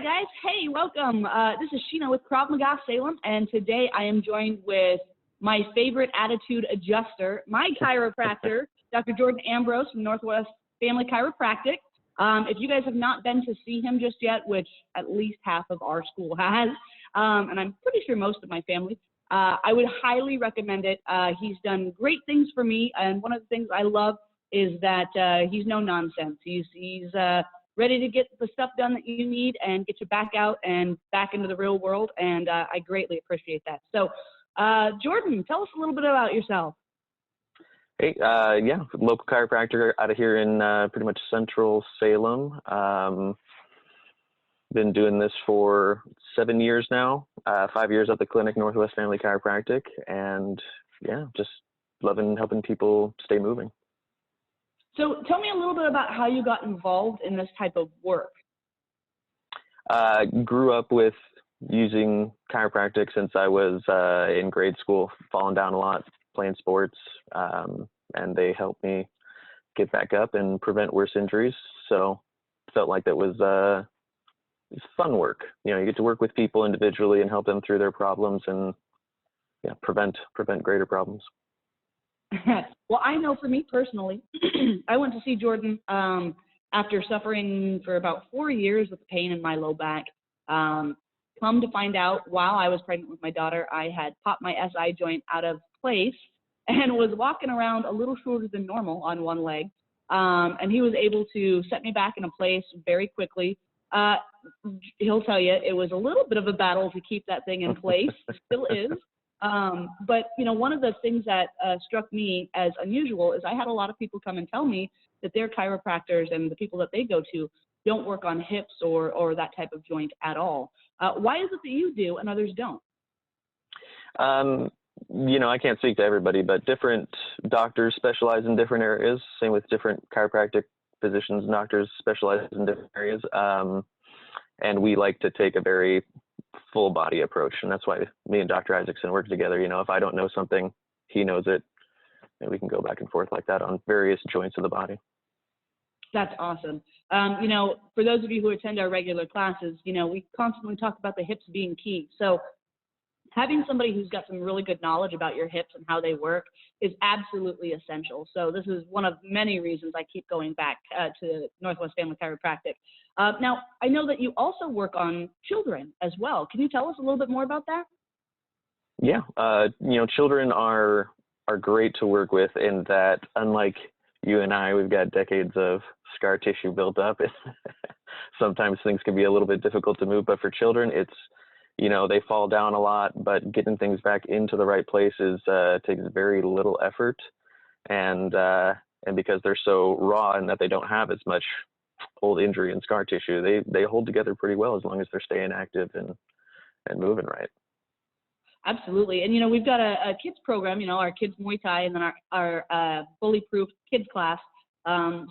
guys. Hey, welcome. This is Sheena with Krav Maga Salem, and today I am joined with my favorite attitude adjuster, my chiropractor, Dr. Jordan Ambrose from Northwest Family Chiropractic. If you guys have not been to see him just yet, which at least half of our school has, and I'm pretty sure most of my family, I would highly recommend it. He's done great things for me, and one of the things I love is that he's no nonsense. He's ready to get the stuff done that you need and get you back out and back into the real world, and I greatly appreciate that. So, Jordan, tell us a little bit about yourself. Hey, yeah, local chiropractor out of here in pretty much central Salem. Been doing this for 7 years now, 5 years at the clinic, Northwest Family Chiropractic, and yeah, just loving helping people stay moving. So tell me a little bit about how you got involved in this type of work. Grew up with using chiropractic since I was in grade school, falling down a lot, playing sports, and they helped me get back up and prevent worse injuries. So felt like that was it's fun work. You know, you get to work with people individually and help them through their problems and yeah, prevent greater problems. Well, I know for me personally, I went to see Jordan after suffering for about 4 years with pain in my low back. Come to find out, while I was pregnant with my daughter, I had popped my SI joint out of place and was walking around a little shorter than normal on one leg. And he was able to set me back in a place very quickly. He'll tell you it was a little bit of a battle to keep that thing in place, still is. But, you know, one of the things that struck me as unusual is I had a lot of people come and tell me that their chiropractors and the people that they go to don't work on hips or that type of joint at all. Why is it that you do and others don't? You know, I can't speak to everybody, but different doctors specialize in different areas. Same with different chiropractic physicians and doctors specialize in different areas. And we like to take a very full body approach. And that's why me and Dr. Isaacson work together. You know, if I don't know something, he knows it, and we can go back and forth like that on various joints of the body. That's awesome. You know, for those of you who attend our regular classes, you know, we constantly talk about the hips being key. So having somebody who's got some really good knowledge about your hips and how they work is absolutely essential. So this is one of many reasons I keep going back to Northwest Family Chiropractic. Now, I know that you also work on children as well. Can you tell us a little bit more about that? Yeah, you know, children are great to work with in that, unlike you and I, we've got decades of scar tissue built up. Sometimes things can be a little bit difficult to move, but for children, it's, you know, they fall down a lot, but getting things back into the right places takes very little effort. And because they're so raw and that they don't have as much old injury and scar tissue, they hold together pretty well as long as they're staying active and moving right. Absolutely. And, you know, we've got a kids program, you know, our kids Muay Thai, and then our bully proof kids class.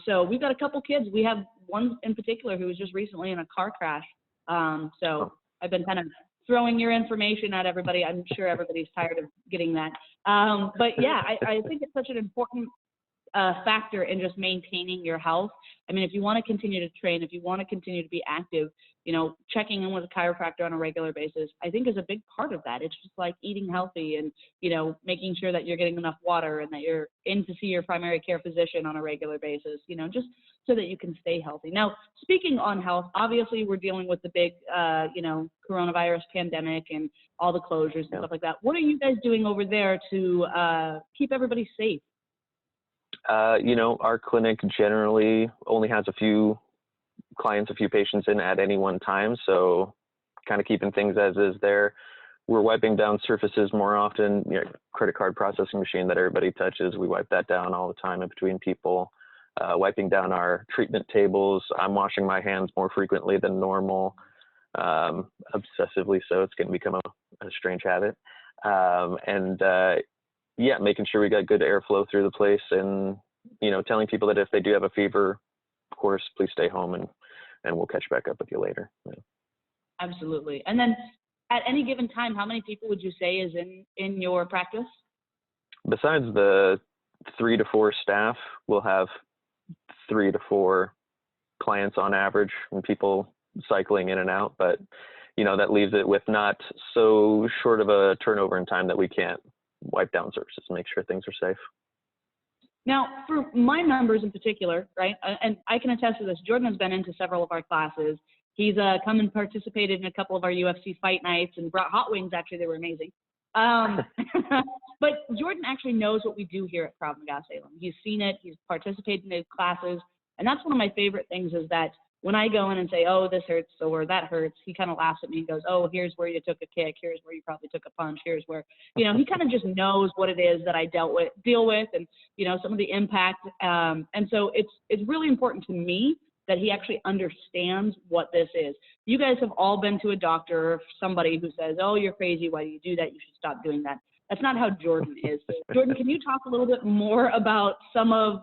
So we've got a couple kids. We have one in particular who was just recently in a car crash. I've been kind of throwing your information at everybody. I'm sure everybody's tired of getting that. But yeah, I think it's such an important factor in just maintaining your health. I mean, if you want to continue to train, if you want to continue to be active, you know, checking in with a chiropractor on a regular basis, I think is a big part of that. It's just like eating healthy and, you know, making sure that you're getting enough water and that you're in to see your primary care physician on a regular basis, you know, just so that you can stay healthy. Now, speaking on health, obviously we're dealing with the big, you know, coronavirus pandemic and all the closures and stuff like that. What are you guys doing over there to keep everybody safe? You know, our clinic generally only has a few clients, a few patients in at any one time. So kind of keeping things as is there. We're wiping down surfaces more often. You know, credit card processing machine that everybody touches, we wipe that down all the time in between people. Wiping down our treatment tables. I'm washing my hands more frequently than normal, obsessively so. It's going to become a strange habit. Yeah, making sure we got good airflow through the place, and, you know, telling people that if they do have a fever, of course, please stay home and we'll catch back up with you later. Yeah. Absolutely. And then at any given time, how many people would you say is in your practice? Besides the 3 to 4 staff, we'll have 3 to 4 clients on average, and people cycling in and out, but that leaves it with not so short of a turnover in time that we can't wipe down surfaces and make sure things are safe. Now, for my members in particular, right, and I can attest to this, Jordan has been into several of our classes. He's come and participated in a couple of our UFC fight nights and brought hot wings. Actually, they were amazing. But Jordan actually knows what we do here at Krav Maga Salem. He's seen it. He's participated in those classes. And that's one of my favorite things is that when I go in and say, oh, this hurts or that hurts, he kind of laughs at me and goes, oh, here's where you took a kick. Here's where you probably took a punch. Here's where, he kind of just knows what it is that I deal with and, some of the impact. And so it's really important to me that he actually understands what this is. You guys have all been to a doctor or somebody who says, oh, you're crazy. Why do you do that? You should stop doing that. That's not how Jordan is. Jordan, can you talk a little bit more about some of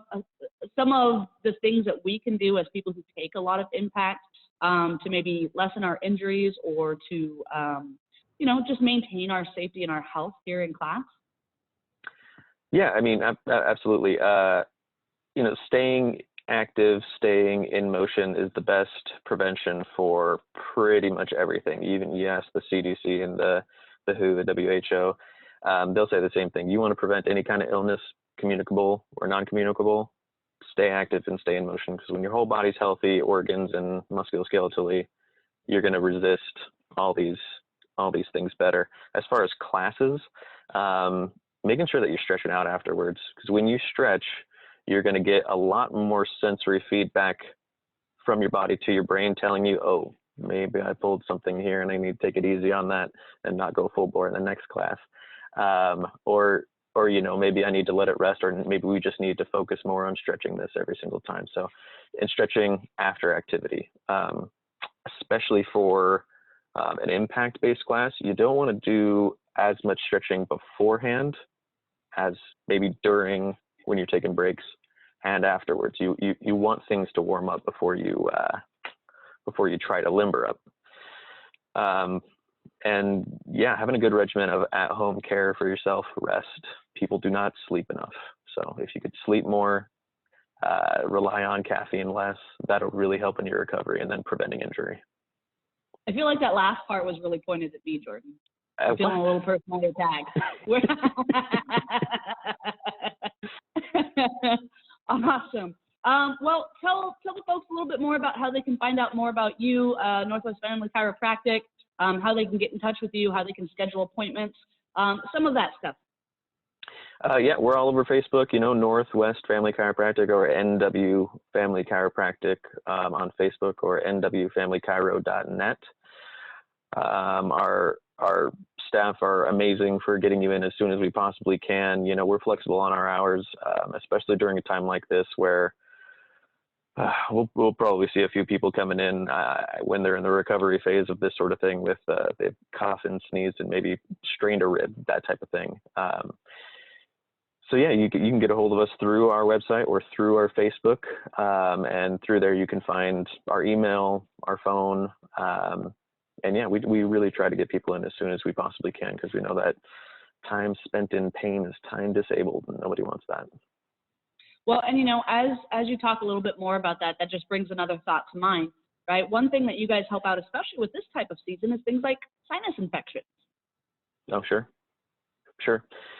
the things that we can do as people who take a lot of impact to maybe lessen our injuries or to, just maintain our safety and our health here in class? Yeah, I mean, absolutely. Staying active, staying in motion is the best prevention for pretty much everything. Even you ask the CDC and the WHO, the WHO, they'll say the same thing. You want to prevent any kind of illness, communicable or non-communicable, stay active and stay in motion, because when your whole body's healthy, organs and musculoskeletally, you're going to resist all these things better. As far as classes, making sure that you're stretching out afterwards, because when you stretch, you're going to get a lot more sensory feedback from your body to your brain telling you, oh, maybe I pulled something here and I need to take it easy on that and not go full bore in the next class. Or maybe I need to let it rest, or maybe we just need to focus more on stretching this every single time. So, and stretching after activity, especially for an impact-based class, you don't want to do as much stretching beforehand as maybe during, when you're taking breaks, and afterwards. You want things to warm up before you try to limber up. And yeah, having a good regimen of at-home care for yourself, rest. People do not sleep enough. So if you could sleep more, rely on caffeine less, that'll really help in your recovery and then preventing injury. I feel like that last part was really pointed at me, Jordan. I'm feeling a little personally attacked. Awesome. Well, tell the folks a little bit more about how they can find out more about you, Northwest Family Chiropractic, how they can get in touch with you, how they can schedule appointments, some of that stuff. Yeah, we're all over Facebook, Northwest Family Chiropractic or NW Family Chiropractic on Facebook, or nwfamilychiro.net. Our staff are amazing for getting you in as soon as we possibly can. We're flexible on our hours, especially during a time like this where we'll probably see a few people coming in when they're in the recovery phase of this sort of thing with they've coughed and sneezed and maybe strained a rib, that type of thing. So yeah, you can get a hold of us through our website or through our Facebook, and through there you can find our email, our phone, and yeah, we really try to get people in as soon as we possibly can, because we know that time spent in pain is time disabled, and nobody wants that. Well, and as you talk a little bit more about that, that just brings another thought to mind, right? One thing that you guys help out, especially with this type of season, is things like sinus infections. Oh, sure.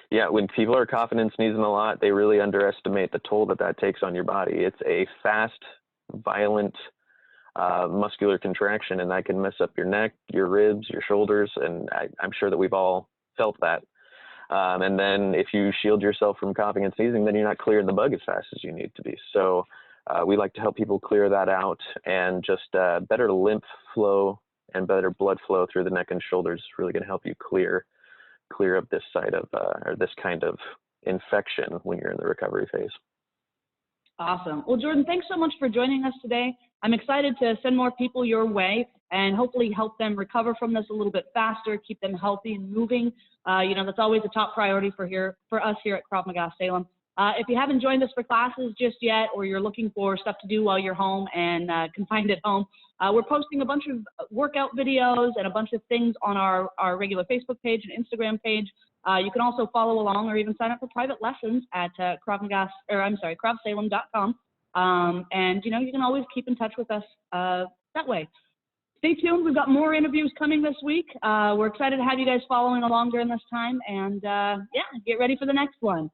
Yeah, when people are coughing and sneezing a lot, they really underestimate the toll that takes on your body. It's a fast, violent muscular contraction, and that can mess up your neck, your ribs, your shoulders, and I'm sure that we've all felt that. And then if you shield yourself from coughing and sneezing, then you're not clearing the bug as fast as you need to be. So we like to help people clear that out, and just better lymph flow and better blood flow through the neck and shoulders is really going to help you clear up this side of or this kind of infection when you're in the recovery phase. Awesome. Well, Jordan, thanks so much for joining us today. I'm excited to send more people your way and hopefully help them recover from this a little bit faster, keep them healthy and moving. That's always a top priority for us here at Krav Maga Salem. If you haven't joined us for classes just yet, or you're looking for stuff to do while you're home and confined at home, we're posting a bunch of workout videos and a bunch of things on our regular Facebook page and Instagram page. You can also follow along or even sign up for private lessons at KravSalem.com. And you can always keep in touch with us that way. stay tuned. We've got more interviews coming this week. We're excited to have you guys following along during this time. And yeah, get ready for the next one.